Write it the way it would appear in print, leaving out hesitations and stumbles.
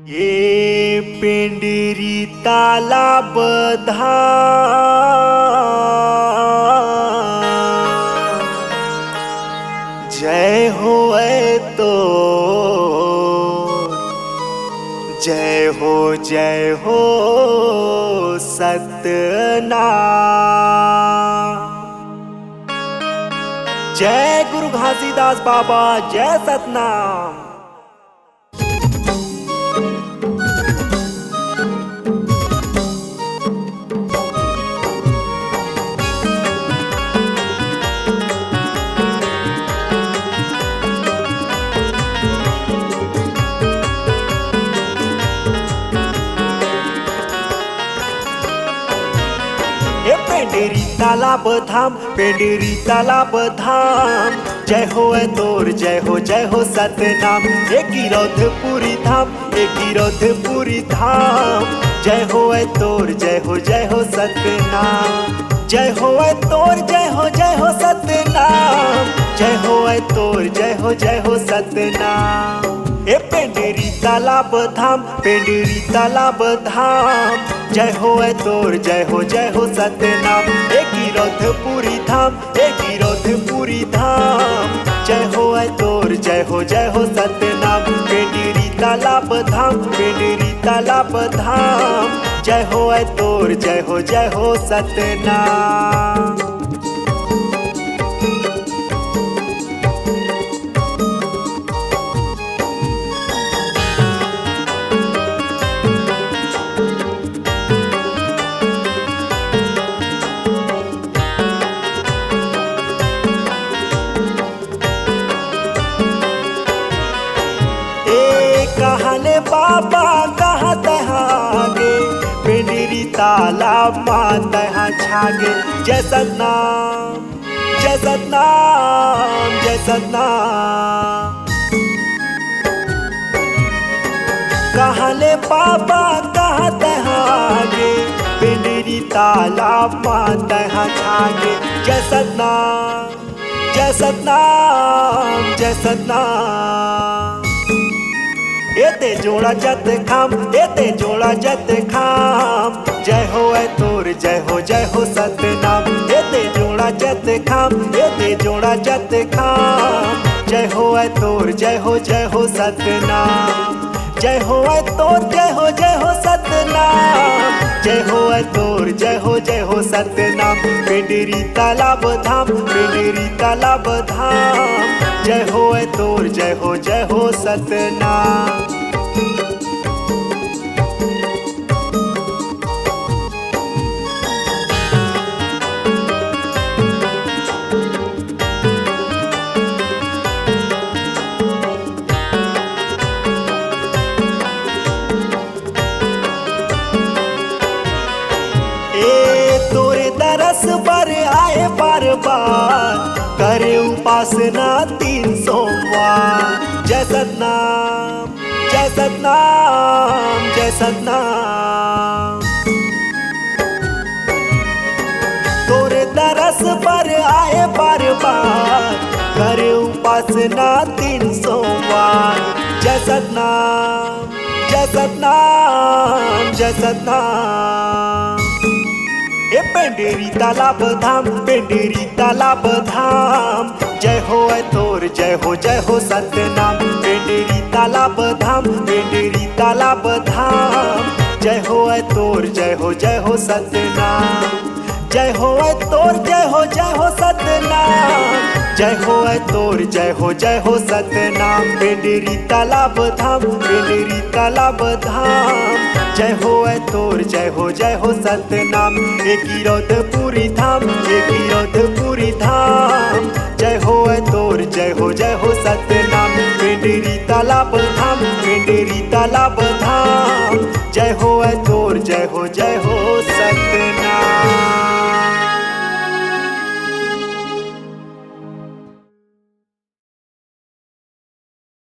ये पेंडेरी तालाब जय हो तो जय हो सतनाम। जय गुरु घासीदास बाबा, जय सतनाम। पेंडेरी तालाब धाम, पेंडेरी तालाब धाम, जय हो सतनाम। एक गिरौधपुरी धाम, एक गिरौधपुरी धाम, जय हो सतनाम। जय हो सतनाम, जय हो सतनाम। ए पेंडेरी तालाब धाम, पेंडेरी तालाब धाम, जय हो सतनाम। एक गिरौधपुरी धाम, एक गिरौधपुरी धाम, जय हो सतनाम। पेंडेरी तालाब धाम, पेंडेरी तालाब धाम, जय हो सतनाम। कहले बाबा कहाँ तहागे, पेंडेरी तालाब माँ तहाँ छागे। जय सतनाम, जय सतनाम, जय सतनाम। कहले बाबा कहाँ तहागे, पेंडेरी तालाब माँ तहाँ छागे। जय सतनाम, जय सतनाम, जय सतनाम। एते जोड़ा जत खाम, एते जोड़ा जत खाम, जय हो सतनाम। एते जोड़ा जत खाम, एते जोड़ा जत खाम, जय हो सतनाम। जय हो सतनाम, जय हो सतनाम। पेंडेरी तालाब धाम, पेंडेरी तालाब धाम, जय हो सतनाम। तोरे दरस पर आए बार बार, करे उपासना 3 सोमवार। जय सतनाम, जय सतनाम, जय सतनाम। तोरे दरस पर आए बार बार, करे उपासना 3 सोमवार। जय सतनाम, जय सतनाम, जय सतनाम। ए पेंडेरी तालाब धाम, पेंडेरी तालाब धाम, जय हो सतनाम। पेंडेरी तालाब धाम, पेंडेरी तालाब धाम, जय हो सतनाम। जय हो सतनाम, जय हो सतनाम। पेंडेरी तालाब धाम, पेंडेरी तालाब धाम, जय हो सतनाम। एक गिरौधपुरी धाम, एक गिरौधपुरी धाम, जय हो सतनाम। पेंडेरी तालाब धाम, पेंडेरी तालाब धाम, जय हो